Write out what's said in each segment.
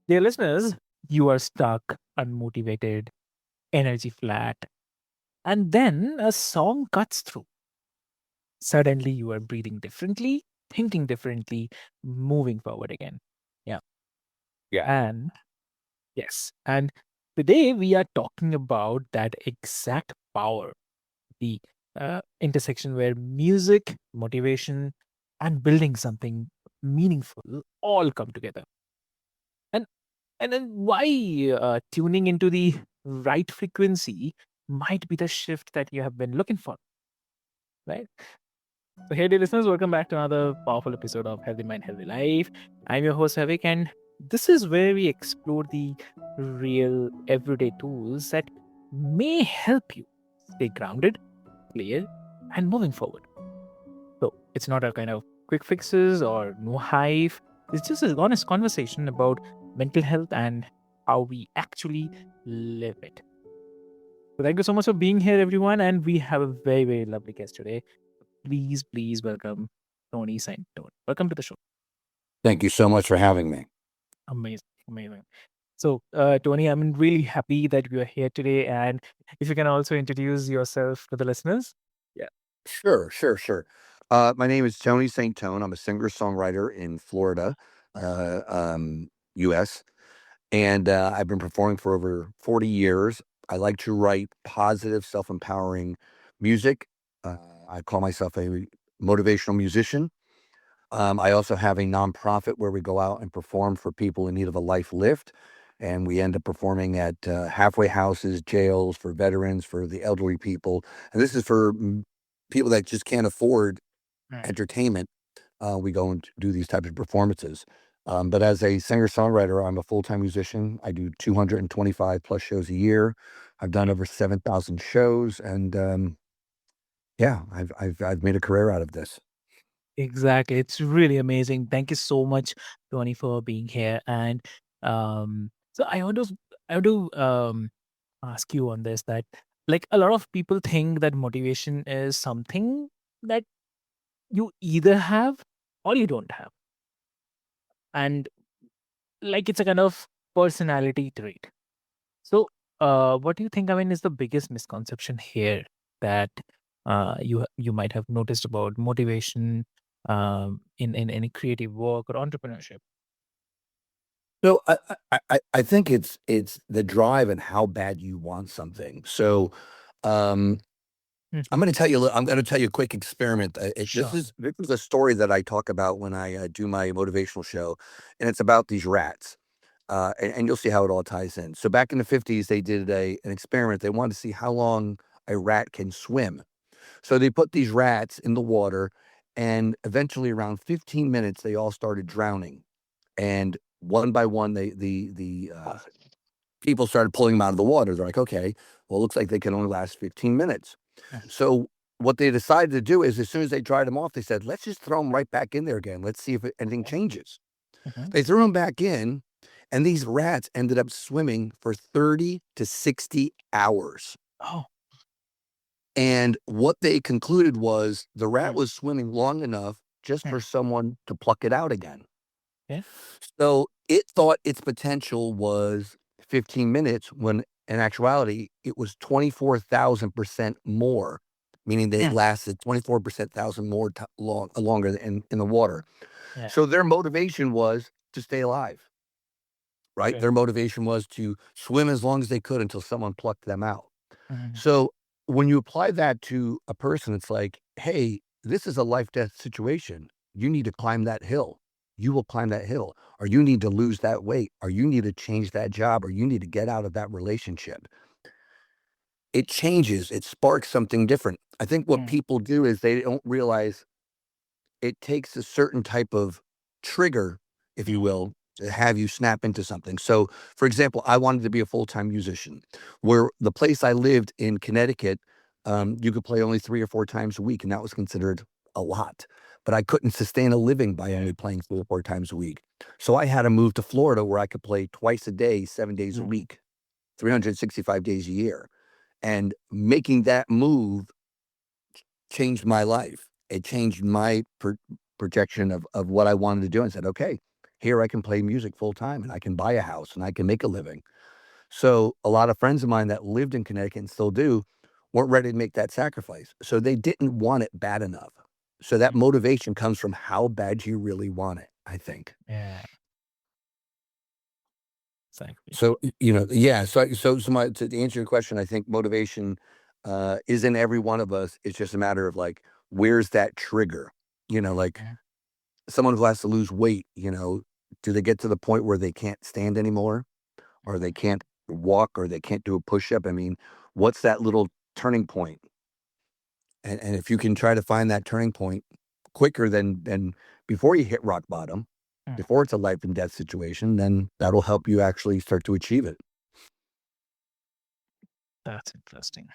Dear listeners, you are stuck, unmotivated, energy flat, and then a song cuts through. Suddenly, you are breathing differently, thinking differently, moving forward again. Yeah. Yeah. And yes, and today we are talking about that exact power, the intersection where music, motivation, and building something meaningful all come together. And and then why tuning into the right frequency might be the shift that you have been looking for, right? So, hey, dear listeners, welcome back to another powerful episode of Healthy Mind, Healthy Life. I'm your host, Havik, and this is where we explore the real everyday tools that may help you stay grounded, clear, and moving forward. So, it's not a kind of quick fixes or no hype. It's just an honest conversation about mental health and how we actually live it. So, thank you so much for being here, everyone. And we have a very, very lovely guest today. Please welcome Tony Saint Tone. Welcome to the show. Thank you so much for having me. Amazing, amazing. So, Tony, I'm really happy that you are here today. And if you can also introduce yourself to the listeners. Yeah. Sure. My name is Tony St. Tone. I'm a singer-songwriter in Florida, U.S., and I've been performing for over 40 years. I like to write positive, self-empowering music. Uh, I call myself a motivational musician. I also have a nonprofit where we go out and perform for people in need of a life lift. And we end up performing at halfway houses, jails, for veterans, for the elderly people. And this is for people that just can't afford Right. entertainment. We go and do these types of performances. But as a singer-songwriter, I'm a full-time musician. I do 225 plus shows a year. I've done over 7,000 shows. And yeah, I've made a career out of this. Exactly. It's really amazing. Thank you so much, Tony, for being here. And so I want to ask you on this that like a lot of people think that motivation is something that you either have or you don't have. And like it's a kind of personality trait. So what do you think, I mean, is the biggest misconception here that you might have noticed about motivation in any creative work or entrepreneurship? So I think it's the drive and how bad you want something. So um, Mhm. I'm going to tell you a quick experiment. Sure. This is a story that I talk about when I do my motivational show, and it's about these rats. And you'll see how it all ties in. So back in the 50s, they did an experiment. They wanted to see how long a rat can swim. So they put these rats in the water, and eventually, around 15 minutes, they all started drowning. And one by one, Oh. people started pulling them out of the water. They're like, okay, well, it looks like they can only last 15 minutes. Mhm. So what they decided to do is, as soon as they dried them off, they said, let's just throw them right back in there again. Let's see if anything Okay. changes. Mhm. They threw them back in, and these rats ended up swimming for 30 to 60 hours. Oh. And what they concluded was the rat Mm. was swimming long enough just for Mm. someone to pluck it out again. Yeah. So it thought its potential was 15 minutes when in actuality it was 24,000% more, meaning that it Mm. lasted 24% thousand more longer in the water. Yeah. So their motivation was to stay alive, right? Okay. Their motivation was to swim as long as they could until someone plucked them out. Mhm. So when you apply that to a person, it's like, hey, this is a life death situation. You need to climb that hill. You will climb that hill, or you need to lose that weight, or you need to change that job, or you need to get out of that relationship. It changes, it sparks something different. I think what Mm. people do is they don't realize it takes a certain type of trigger, if you Mm. will, to have you snap into something. So, for example, I wanted to be a full-time musician. Where the place I lived in Connecticut, you could play only 3 or 4 times a week, and that was considered a lot. But I couldn't sustain a living by Yeah. only playing 3 or 4 times a week. So I had to move to Florida where I could play twice a day, 7 days a Mm. week, 365 days a year. And making that move changed my life. It changed my projection of what I wanted to do, and said, "Okay, Here I can play music full time and I can buy a house and I can make a living. So a lot of friends of mine that lived in Connecticut and still do weren't ready to make that sacrifice. So they didn't want it bad enough. So that Mm. motivation comes from how bad you really want it, I think. Yeah, exactly. So, yeah. So to answer your question, I think motivation is in every one of us. It's just a matter of like, where's that trigger? Like Yeah. someone who has to lose weight, do they get to the point where they can't stand anymore or they Mhm. can't walk or they can't do a push up? I mean, what's that little turning point? And if you can try to find that turning point quicker than before you hit rock bottom, Mm. before it's a life and death situation, then that'll help you actually start to achieve it. That's interesting.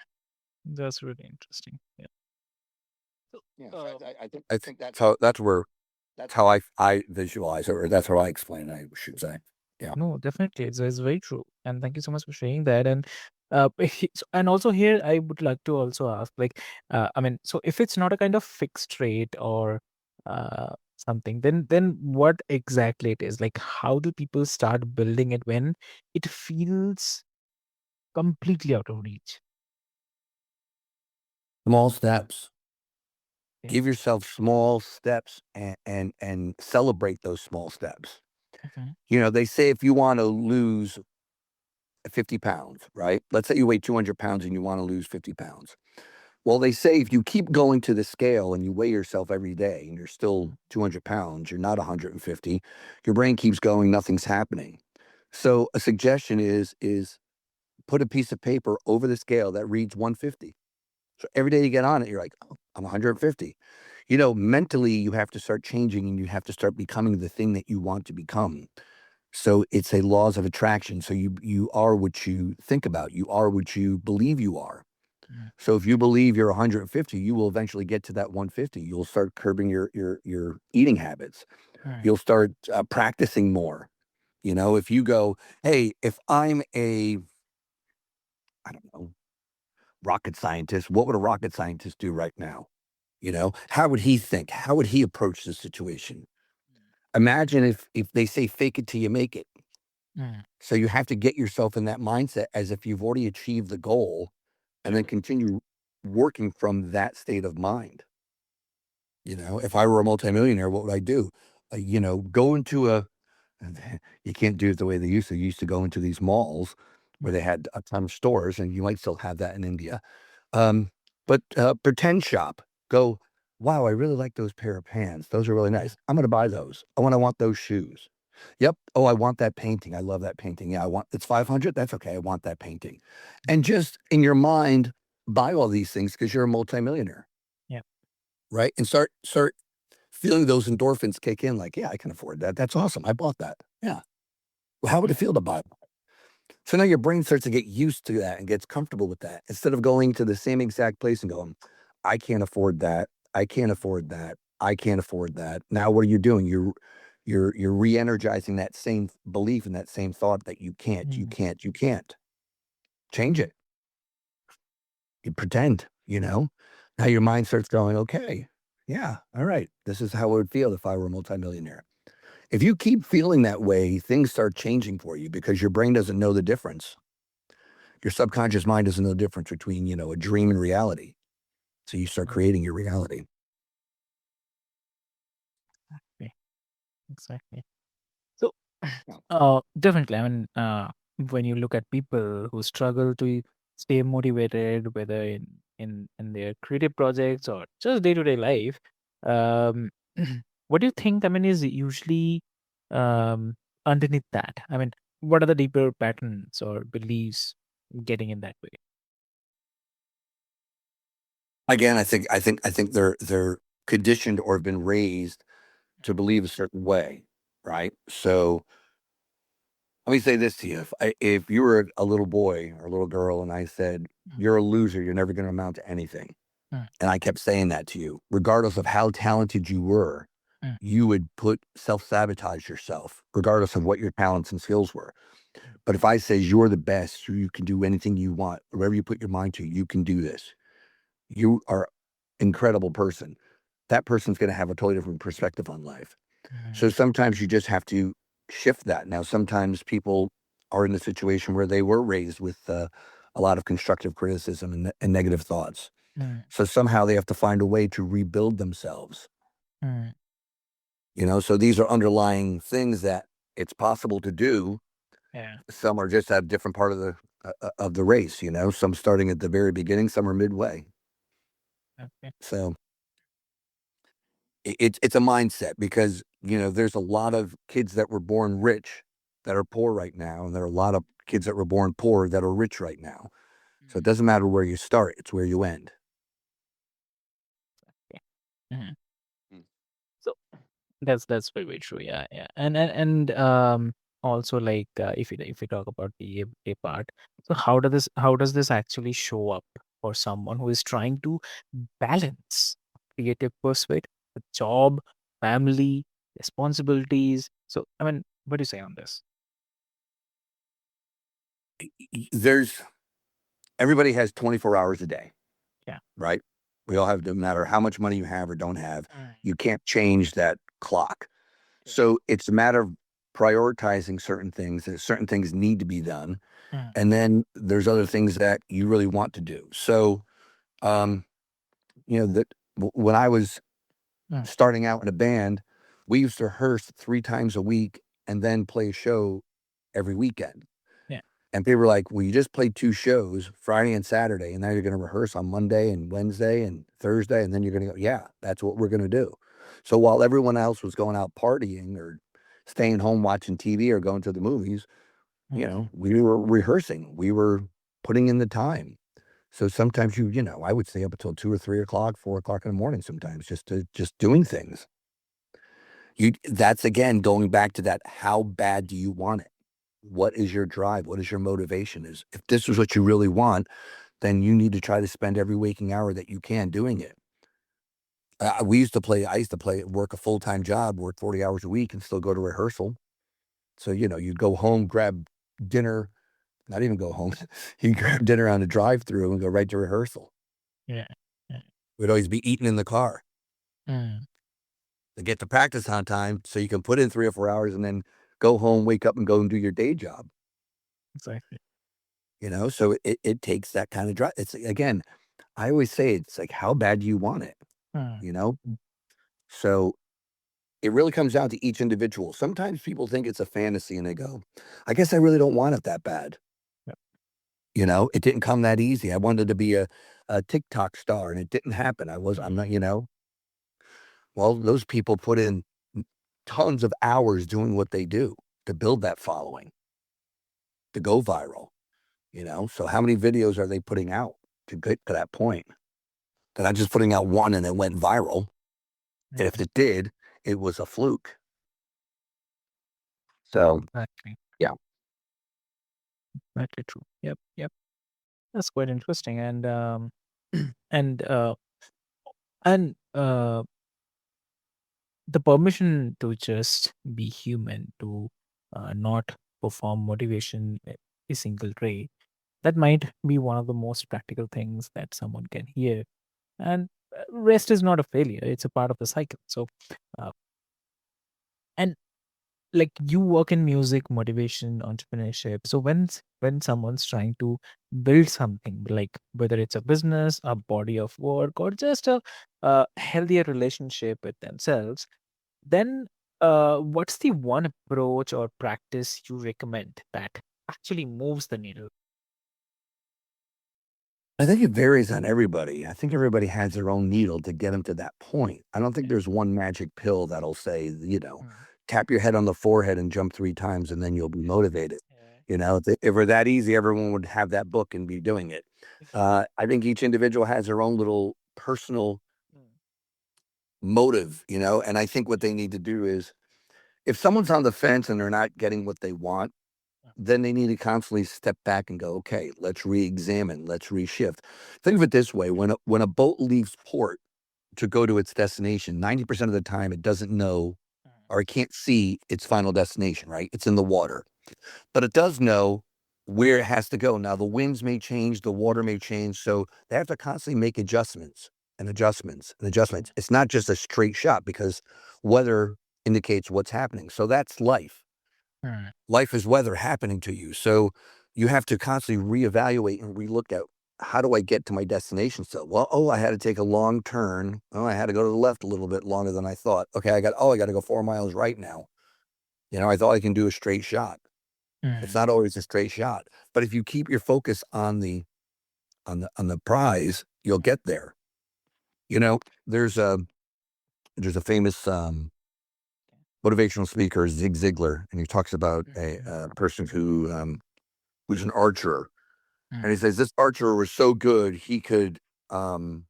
That's really interesting. Yeah. So, Yeah, so I think that's how I visualize it, or that's how I explain it, I should say. Yeah. no, definitely, it's very true. And thank you so much for sharing that. And and also here, I would like to also ask, like, I mean, so if it's not a kind of fixed rate or something, then what exactly it is? Like, how do people start building it when it feels completely out of reach? Small steps. Okay. Give yourself small steps and celebrate those small steps. Okay. They say if you want to lose 50 pounds, right? Let's say you weigh 200 pounds and you want to lose 50 pounds. Well, they say if you keep going to the scale and you weigh yourself every day and you're still 200 pounds, you're not 150, your brain keeps going, nothing's happening. So a suggestion is put a piece of paper over the scale that reads 150. So every day you get on it, you're like, oh, I'm 150. Mentally, you have to start changing and you have to start becoming the thing that you want to become. So it's a laws of attraction. So you are what you think about. You are what you believe you are. Mm. So if you believe you're 150, you will eventually get to that 150. You'll start curbing your eating habits. Right. You'll start practicing more. If you go, hey, if I'm I don't know, rocket scientist, what would a rocket scientist do right now? How would he think? How would he approach the situation? Imagine if they say fake it till you make it. Mm. So you have to get yourself in that mindset as if you've already achieved the goal and then continue working from that state of mind. If I were a multimillionaire, what would I do? Go into you can't do it the way they used to. You used to go into these malls where they Mm. had a ton of stores, and you might still have that in India. Um, but pretend shop. Go, wow, I really like those pair of pants. Those are really Yeah. nice. I'm going to buy those. I want those shoes. Yep. Oh, I want that painting. I love that painting. Yeah, it's 500. That's okay. I want that painting. And just in your mind, buy all these things because you're a multimillionaire, Yeah. right? And start feeling those endorphins kick in. Like, yeah, I can afford that. That's awesome. I bought that. Yeah. Well, how would it Yeah. feel to buy? So now your brain starts to get used to that and gets comfortable with that instead of going to the same exact place and going, I can't afford that. I can't afford that. I can't afford that. Now what are you doing? You're re-energizing that same belief and that same thought that you can't, you Mm. can't, you can't. Change it. You pretend, Now your mind starts going, okay, yeah, all right. This is how it would feel if I were a multimillionaire. If you keep feeling that way, things start changing for you because your brain doesn't know the difference. Your subconscious mind doesn't know the difference between, a dream and reality. So you start Mm. creating your reality. Okay. Exactly. So, Yeah. definitely. I mean, when you look at people who struggle to stay motivated, whether in their creative projects or just day to day life, um, what do you think? I mean, is usually um, underneath that? I mean, what are the deeper patterns or beliefs getting in that way? Again, I think they're conditioned or have been raised to believe a certain way, right? So let me say this to you: if you were a little boy or a little girl, and I said Mm. you're a loser, you're never going to amount to anything, Mm. and I kept saying that to you, regardless of how talented you were, Mm. you would put self sabotage yourself, regardless of what your talents and skills were. Mm. But if I say you're the best, you can do anything you want, wherever you put your mind to, you can do this. You are incredible person. That person's going to have a totally different perspective on life. So mm, sometimes you just have to shift that. Now, sometimes people are in a situation where they were raised with a lot of constructive criticism and negative thoughts. mm, So somehow they have to find a way to rebuild themselves. mm. So these are underlying things that it's possible to do. Yeah. Some are just at a different part of the race. Some starting at the very beginning, some are midway. Okay. So it's a mindset because there's a lot of kids that were born rich that are poor right now, and there are a lot of kids that were born poor that are rich right now. So it Mm, doesn't matter where you start; it's where you end. okay. Mhm. Mm. So that's very, very true. Yeah, yeah. And also, like, if we talk about the everyday part, so how does this actually show up for someone who is trying to balance creative pursuit with job, family, responsibilities? So, I mean, what do you say on this? There's Everybody has 24 hours a day, Yeah. right? We all have, no matter how much money you have or don't have, Mm, you can't change that clock. yeah. So it's a matter of prioritizing certain things. That certain things need to be done, Mm, and then there's other things that you really want to do. So, um, that when I was mm, starting out in a band, we used to rehearse 3 times a week and then play a show every weekend. yeah. And people were like, well, you just played 2 shows, Friday and Saturday, and now you're going to rehearse on Monday and Wednesday and Thursday. And then you're going to go, yeah, that's what we're going to do. So while everyone else was going out partying or staying home watching TV or going to the movies, Mm, we were rehearsing, we were putting in the time. So sometimes I would stay up until 2 or 3 o'clock, 4 o'clock in the morning sometimes just doing things. That's again going back to that. How bad do you want it? What is your drive? What is your motivation? Is if this is what you really want, then you need to try to spend every waking hour that you can doing it. I used to play, work a full time job, work 40 hours a week, and still go to rehearsal. So you'd go home, grab dinner, not even go home. You grab dinner on the drive through and go right to rehearsal. yeah. Yeah. We'd always be eating in the car Mm, to get to practice on time, so you can put in 3 or 4 hours and then go home, wake up, and go and do your day job. exactly. So it takes that kind of drive. It's again, I always say it's like, how bad do you want it? Mm, You know? So it really comes down to each individual. Sometimes people think it's a fantasy and they go, I guess I really don't want it that bad. yeah. It didn't come that easy. I wanted to be a TikTok star and it didn't happen. I'm not, Mm, well, those people put in tons of hours doing what they do to build that following, to go viral. So how many videos are they putting out to get to that point? They're not just putting out one and it went viral. And if mm, it did, it was a fluke. So, exactly. yeah. Exactly true. Yep. Yep. That's quite interesting. And and the permission to just be human, to not perform motivation a single trait, that might be one of the most practical things that someone can hear. And rest is not a failure; it's a part of the cycle. So, uh, and like, you work in music, motivation, entrepreneurship. So when someone's trying to build something, like whether it's a business, a body of work, or just a healthier relationship with themselves, then what's the one approach or practice you recommend that actually moves the needle? I think it varies on everybody. I think everybody has their own needle to get them to that point. I don't think Yeah. there's one magic pill that'll say, Mm. tap your head on the forehead and jump 3 times and then you'll be motivated. Yeah. If it were that easy, everyone would have that book and be doing it. I think each individual has their own little personal Mm. motive, and I think what they need to do is if someone's on the fence and they're not getting what they want, then they need to constantly step back and go, okay, let's re-examine, let's reshift. Think of it this way: when a boat leaves port to go to its destination, 90% of the time it doesn't know Mm. or it can't see its final destination, right? It's in the water, but it does know where it has to go. Now the winds may change, the water may change, so they have to constantly make adjustments and adjustments and Mm. adjustments. It's not just a straight shot because weather indicates what's happening. So that's life. mm, Life is weather happening to you. So you have to constantly reevaluate and relook at, how do I get to my destination still? Well, oh, I had to take a long turn. Oh, I had to go to the left a little bit longer than I thought. Okay, I got to go 4 miles right now. I thought I can do a straight shot. It's mm, not always a straight shot. But if you keep your focus on the prize, you'll get there. You know, there's a there's a famous motivational speaker, Zig Ziglar, and he talks about a person who's an archer. And he mm, says this archer was so good um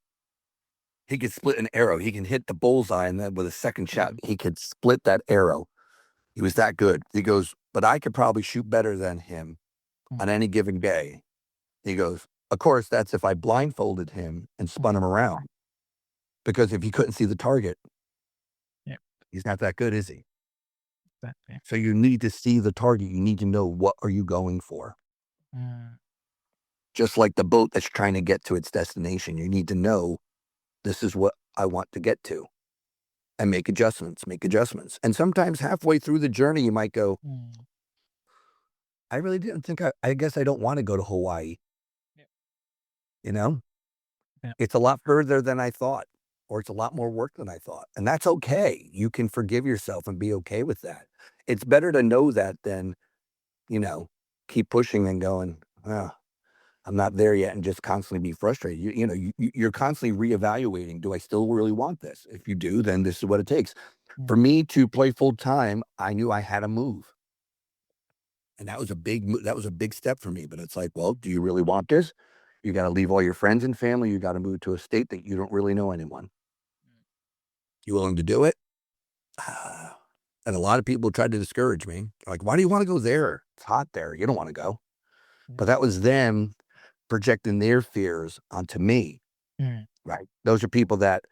he could split an arrow. He can hit the bullseye, and then with a second shot, he could split that arrow. He was that good. He goes, but I could probably shoot better than him on mm, any given day. He goes, of course, that's if I blindfolded him and spun mm, him around. Because if he couldn't see the target, yeah, he's not that good, is he? exactly. So you need to see the target. You need to know, what are you going for? Mm, Just like the boat that's trying to get to its destination, you need to know, this is what I want to get to, and make adjustments, make adjustments. And sometimes halfway through the journey, you might go, mm, I really didn't think, I guess I don't want to go to Hawaii. yeah, You know, yeah, it's a lot further than I thought, or it's a lot more work than I thought. And that's okay. You can forgive yourself and be okay with that. It's better to know that than, you know, keep pushing and going, oh, I'm not there yet, and just constantly be frustrated. You're constantly reevaluating. Do I still really want this? If you do, then this is what it takes. For mm, me to play full time, I knew I had to move. And that was a big step for me. But it's like, well, do you really want this? You got to leave all your friends and family. You got to move to a state that you don't really know anyone. You willing to do it? Ah. And a lot of people tried to discourage me. Like, why do you want to go there? It's hot there. You don't want to go. yeah, But that was them projecting their fears onto me. mm, Right. Those are people that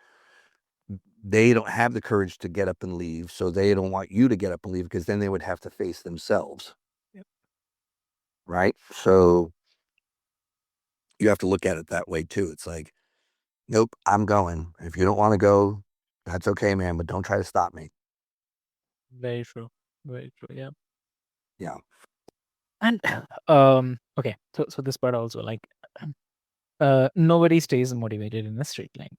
they don't have the courage to get up and leave. So they don't want you to get up and leave, because then they would have to face themselves. yeah, Right. So you have to look at it that way too. It's like, nope, I'm going. If you don't want to go, that's okay, man, but don't try to stop me. very true. Very true. Yeah. Yeah. And okay, so this part also, like, nobody stays motivated in a straight line.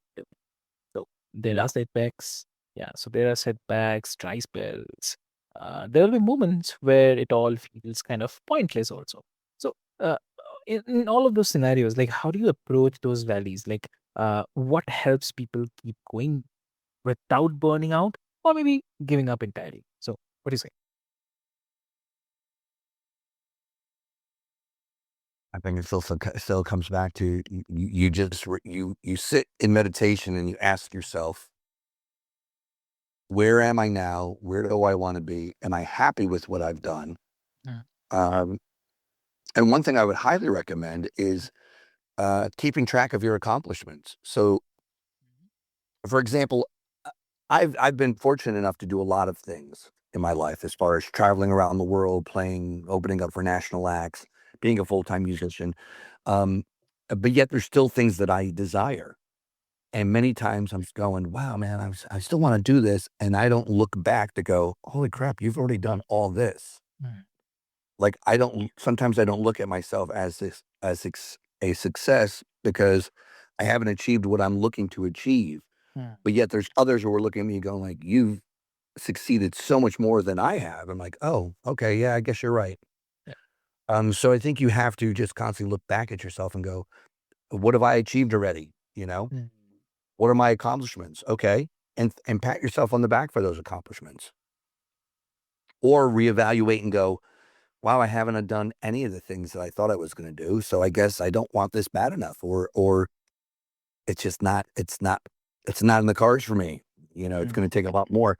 So there Yeah. are setbacks. Yeah, so there are setbacks, dry spells. There will be moments where it all feels kind of pointless also. So in all of those scenarios, like, how do you approach those valleys? Like, what helps people keep going without burning out, or maybe giving up entirely? So what do you say? I think it still comes back to, you just you sit in meditation and you ask yourself, where am I now? Where do I want to be? Am I happy with what I've done? Mm, Um, and one thing I would highly recommend is keeping track of your accomplishments. So, for example, I've been fortunate enough to do a lot of things in my life, as far as traveling around the world, playing, opening up for national acts, being a full-time musician. Um, but yet there's still things that I desire. And many times I'm going, wow, man, I still want to do this. And I don't look back to go, holy crap, you've already done all this. mm, Like, sometimes I don't look at myself as a success, because I haven't achieved what I'm looking to achieve. mm, But yet there's others who are looking at me going like, you've succeeded so much more than I have. I'm like, oh, okay, yeah, I guess you're right. yeah, So I think you have to just constantly look back at yourself and go, what have I achieved already? mm, What are my accomplishments? Okay. And pat yourself on the back for those accomplishments, or reevaluate and go, wow, I haven't done any of the things that I thought I was going to do. So I guess I don't want this bad enough, or it's just it's not in the cards for me. It's mm, going to take a lot more.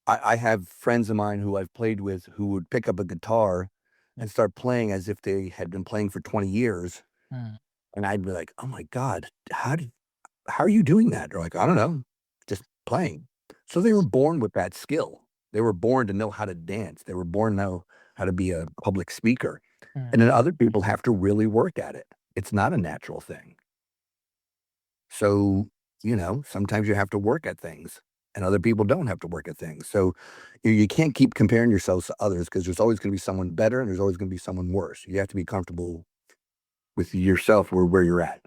I have friends of mine who I've played with who would pick up a guitar yeah, and start playing as if they had been playing for 20 years. mm, And I'd be like, oh my God, how are you doing that? They're like, I don't know, just playing. So they were born with that skill. They were born to know how to dance. They were born to know how to be a public speaker. mm, And then other people have to really work at it. It's not a natural thing. So, sometimes you have to work at things. and other people don't have to work at things. So you can't keep comparing yourselves to others because there's always going to be someone better and there's always going to be someone worse. You have to be comfortable with yourself where you're at.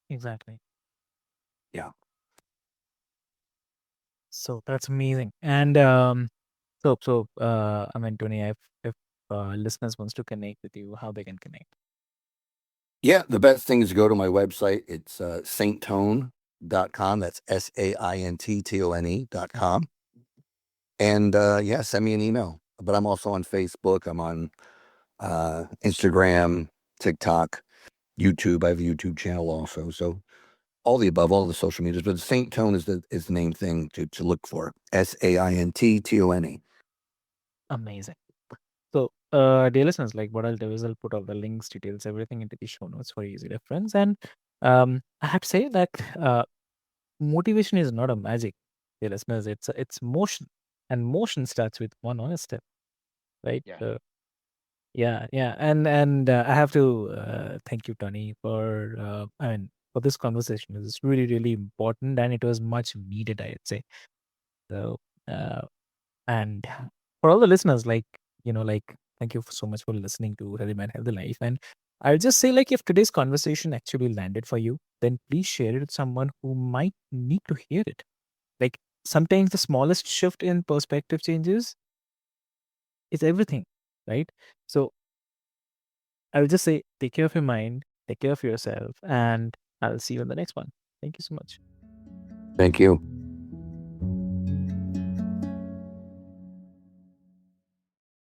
Exactly. Yeah. So that's amazing. And I mean, Tony, if listeners wants to connect with you, how they can connect? Yeah. The best thing is to go to my website. It's sainttone.com. That's SAINTTONE.com. And yeah, send me an email. But I'm also on Facebook. I'm on Instagram, TikTok, YouTube. I have a YouTube channel also. So all the above, all the social medias. But Saint Tone is the main thing to look for. SAINTTONE. Amazing. So, dear listeners, like what I'll do is I'll put all the links, details, everything into the show notes for easy reference. And I have to say that motivation is not a magic, dear listeners. It's motion, and motion starts with one honest step, right? Yeah. Yeah, yeah, and I have to thank you, Tony, for I mean for this conversation. It was really really important, and it was much needed, I'd say. So, uh, and for all the listeners, like like thank you so much for listening to Healthy Man, Healthy Life. And I'll just say, like, if today's conversation actually landed for you, then please share it with someone who might need to hear it. Like sometimes the smallest shift in perspective changes is everything, right? So I will just say, take care of your mind, take care of yourself, and I'll see you in the next one. Thank you so much. Thank you.